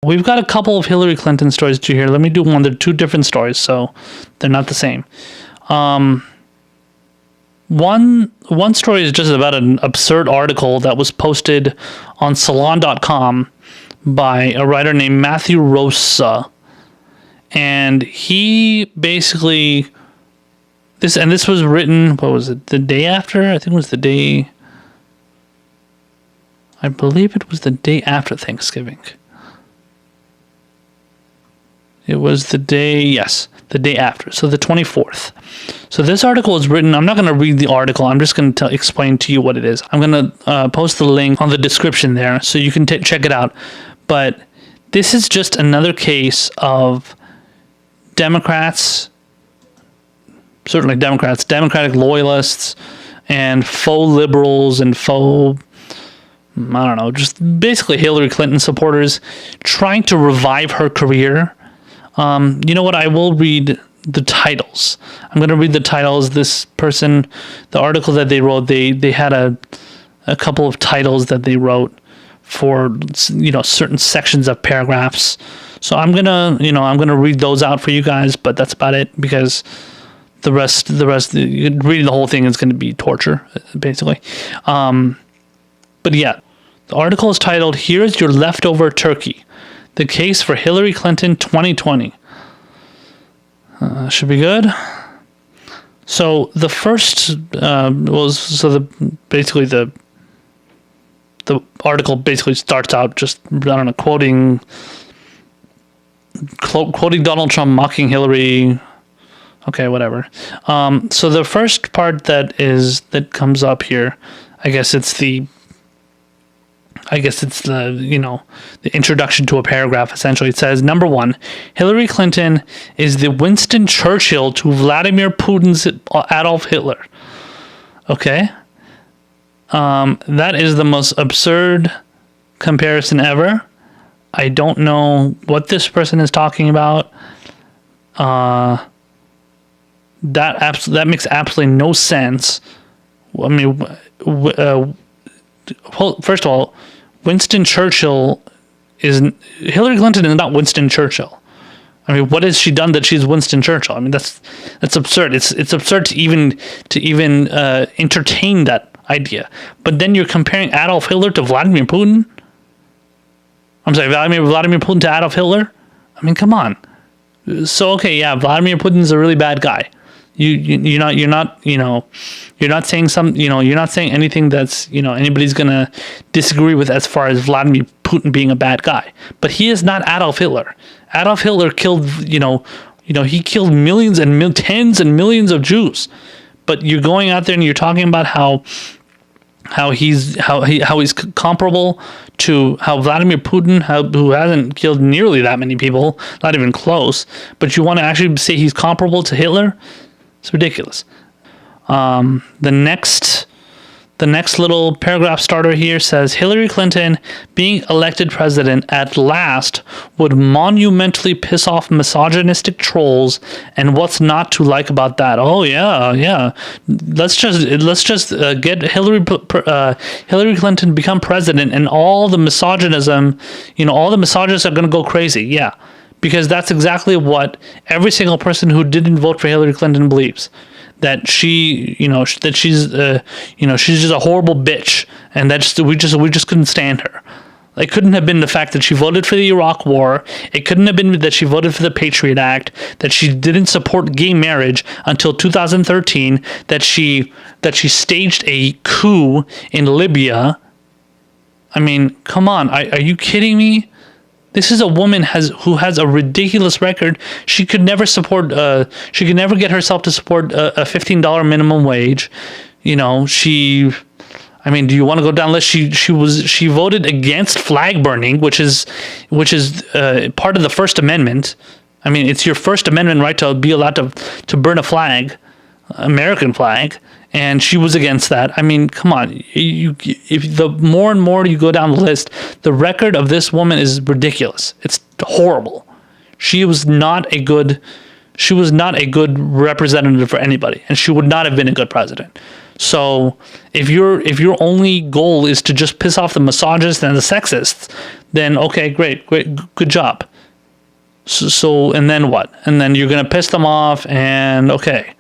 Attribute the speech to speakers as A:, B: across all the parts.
A: We've got a couple of Hillary Clinton stories to hear. Let me do one. They're two different stories, so they're not the same. One story is just about an absurd article that was posted on Salon.com by a writer named Matthew Rozsa. And he basically... This was written, what was it, the day after? I think it was the day... I believe it was the day after Thanksgiving. It was the day after, so the 24th. So this article is written, I'm not going to read the article, I'm just going to explain to you what it is. I'm going to post the link on the description there so you can check it out. But this is just another case of Democrats, certainly Democrats, Democratic loyalists, and faux liberals and faux, I don't know, just basically Hillary Clinton supporters trying to revive her career. You know what? I will read the titles. I'm going to read the titles. This person, the article that they wrote, they had a couple of titles that they wrote for, certain sections of paragraphs. So I'm going to read those out for you guys, but that's about it, because the rest, reading the whole thing is going to be torture, basically. But yeah, the article is titled, "Here's Your Leftover Turkey. The Case for Hillary Clinton 2020. Should be good. So the first basically the article basically starts out just, I don't know, quoting Donald Trump mocking Hillary. Okay, whatever. So the first part that comes up here, I guess it's the the introduction to a paragraph, essentially. It says, number 1, Hillary Clinton is the Winston Churchill to Vladimir Putin's Adolf Hitler. Okay? That is the most absurd comparison ever. I don't know what this person is talking about. That makes absolutely no sense. I mean, first of all, Winston Churchill Hillary Clinton is not Winston Churchill. I mean, what has she done that she's Winston Churchill? I mean, that's absurd. It's absurd to even entertain that idea. But then you're comparing Adolf Hitler to Vladimir Putin. I'm sorry, Vladimir Putin to Adolf Hitler. I mean, come on. So okay, yeah, Vladimir Putin's a really bad guy. You're not saying anything that's anybody's gonna disagree with as far as Vladimir Putin being a bad guy. But he is not Adolf Hitler. Adolf Hitler killed he killed millions and tens and millions of Jews. But you're going out there and you're talking about how he's comparable to how Vladimir Putin, who hasn't killed nearly that many people, not even close. But you want to actually say he's comparable to Hitler? It's ridiculous. The next little paragraph starter here says, Hillary Clinton being elected president at last would monumentally piss off misogynistic trolls, and what's not to like about that? Oh yeah. Let's just get Hillary Clinton become president, and all the misogynism, all the misogynists are going to go crazy. Yeah. Because that's exactly what every single person who didn't vote for Hillary Clinton believes. That she's just a horrible bitch, and we just couldn't stand her. It couldn't have been the fact that she voted for the Iraq War. It couldn't have been that she voted for the Patriot Act, that she didn't support gay marriage until 2013, that she staged a coup in Libya. I mean, come on, are you kidding me? This is a woman who has a ridiculous record. She could never get herself to support a $15 minimum wage. Do you want to go down the list? She voted against flag burning, which is part of the First Amendment. I mean, it's your First Amendment right to be allowed to burn a flag, American flag. And she was against that. I mean, come on. If the more and more you go down the list, the record of this woman is ridiculous. It's horrible. She was not a good representative for anybody, and she would not have been a good president. So if your only goal is to just piss off the misogynists and the sexists, then okay, great, good job. So and then what? And then you're gonna piss them off, and okay.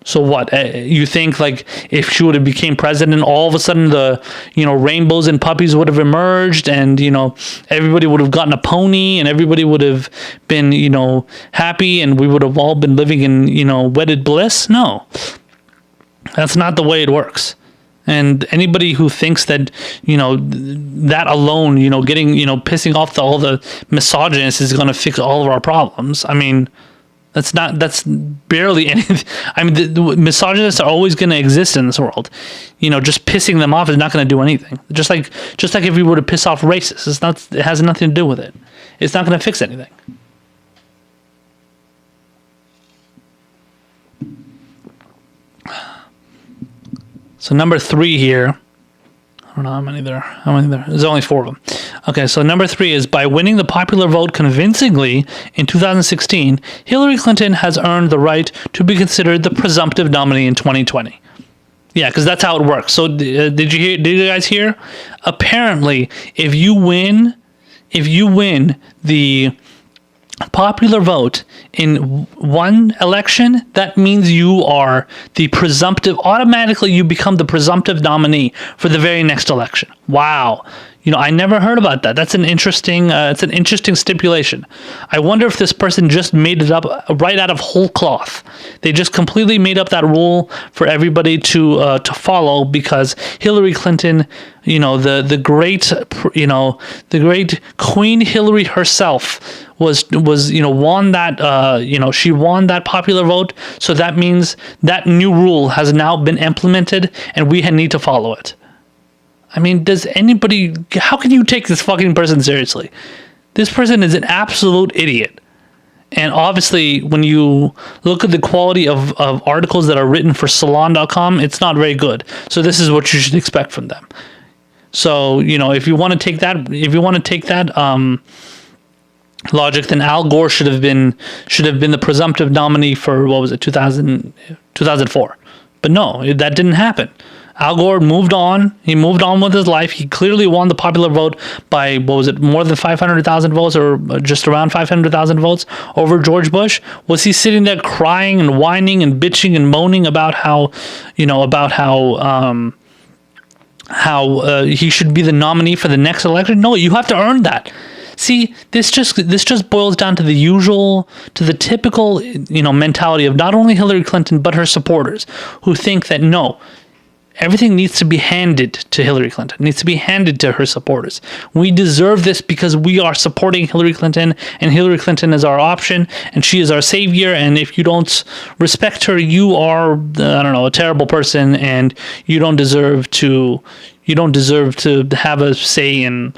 A: So what? You think like if she would have became president, all of a sudden the rainbows and puppies would have emerged, and everybody would have gotten a pony, and everybody would have been happy, and we would have all been living in wedded bliss? No, that's not the way it works. And anybody who thinks that that alone, getting pissing off all the misogynists is going to fix all of our problems, I mean. That's barely anything. I mean, the misogynists are always going to exist in this world. Just pissing them off is not going to do anything. Just like if we were to piss off racists, it has nothing to do with it. It's not going to fix anything. So number 3 here. I don't know how many there. There's only 4 of them. Okay, so number 3 is, by winning the popular vote convincingly in 2016, Hillary Clinton has earned the right to be considered the presumptive nominee in 2020. Yeah, because that's how it works. So did you guys hear? Apparently, if you win the popular vote in one election, that means you are the presumptive. Automatically, you become the presumptive nominee for the very next election. Wow. I never heard about that. That's an interesting. It's an interesting stipulation. I wonder if this person just made it up right out of whole cloth. They just completely made up that rule for everybody to follow, because Hillary Clinton, the great Queen Hillary herself was won that she won that popular vote. So that means that new rule has now been implemented, and we need to follow it. I mean, how can you take this fucking person seriously? This person is an absolute idiot. And obviously, when you look at the quality of articles that are written for Salon.com, it's not very good. So this is what you should expect from them. So, if you want to take that, logic, then Al Gore should have been the presumptive nominee for, 2004. But no, that didn't happen. Al Gore moved on. He moved on with his life. He clearly won the popular vote by, more than 500,000 votes, or just around 500,000 votes over George Bush. Was he sitting there crying and whining and bitching and moaning about how he should be the nominee for the next election? No, you have to earn that. See, this just boils down to the typical mentality of not only Hillary Clinton but her supporters, who think that no, everything needs to be handed to Hillary Clinton, needs to be handed to her supporters. We deserve this because we are supporting Hillary Clinton, and Hillary Clinton is our option, and she is our savior. And if you don't respect her, you are, a terrible person, and you don't deserve to have a say in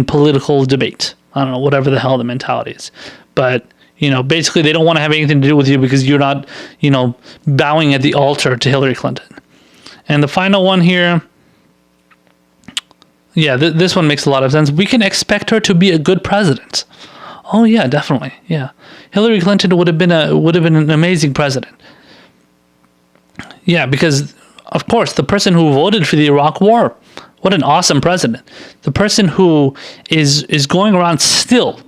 A: political debate. I don't know, whatever the hell the mentality is. But basically they don't want to have anything to do with you because you're not, bowing at the altar to Hillary Clinton. And the final one here, yeah, this one makes a lot of sense. We can expect her to be a good president. Oh yeah, definitely. Yeah, Hillary Clinton would have been an amazing president. Yeah, because of course the person who voted for the Iraq War, what an awesome president. The person who is going around still,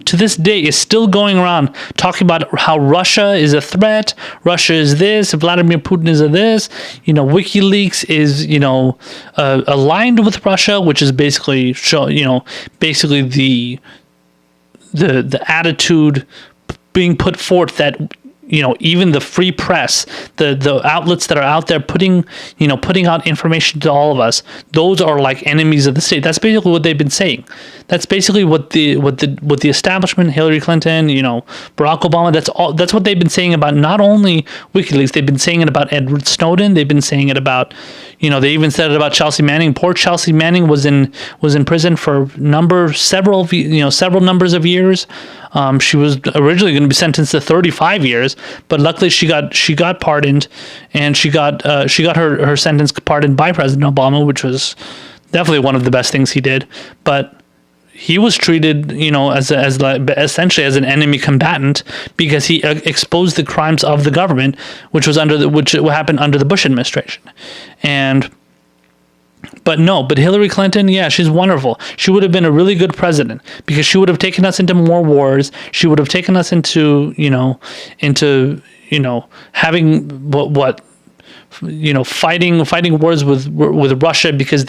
A: to this day, is still going around talking about how Russia is a threat, Russia is this, Vladimir Putin is a this, WikiLeaks is, aligned with Russia, which is basically basically the attitude being put forth that even the free press, the outlets that are out there putting out information to all of us, those are like enemies of the state. That's basically what they've been saying. That's basically what the establishment, Hillary Clinton, Barack Obama, that's what they've been saying about not only WikiLeaks. They've been saying it about Edward Snowden. They've been saying it about, they even said it about Chelsea Manning. Poor Chelsea Manning was in prison for several numbers of years. She was originally going to be sentenced to 35 years, but luckily she got pardoned, and she got her sentence pardoned by President Obama, which was definitely one of the best things he did. But he was treated, as like, essentially as an enemy combatant because he exposed the crimes of the government, which happened under the Bush administration. But Hillary Clinton, yeah, she's wonderful. She would have been a really good president because she would have taken us into more wars. She would have taken us into having fighting wars with Russia because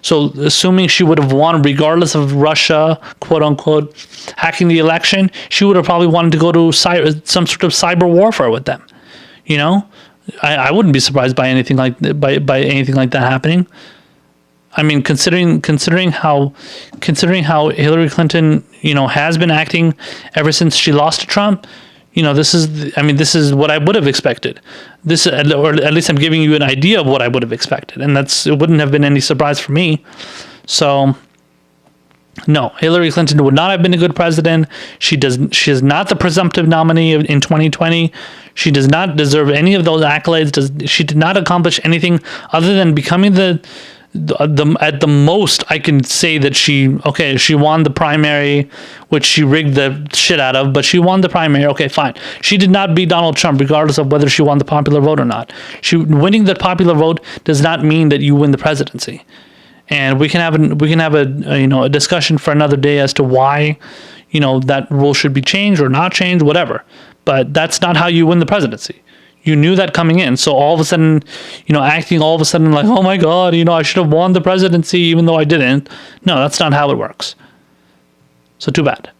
A: assuming she would have won regardless of Russia, quote unquote, hacking the election, she would have probably wanted to go to some sort of cyber warfare with them. I wouldn't be surprised by anything like that happening. I mean, considering how Hillary Clinton, has been acting ever since she lost to Trump, this is what I would have expected. Or at least I'm giving you an idea of what I would have expected, and it wouldn't have been any surprise for me. So, no, Hillary Clinton would not have been a good president. She is not the presumptive nominee in 2020. She does not deserve any of those accolades. She did not accomplish anything other than becoming at the most I can say that she won the primary, which she rigged the shit out of, but she won the primary. Okay, fine. She did not beat Donald Trump regardless of whether she won the popular vote or not. Winning the popular vote does not mean that you win the presidency. And we can have a discussion for another day as to why that rule should be changed or not changed, whatever. But that's not how you win the presidency. You knew that coming in. So all of a sudden, acting all of a sudden like, oh my God, I should have won the presidency even though I didn't. No, that's not how it works. So too bad.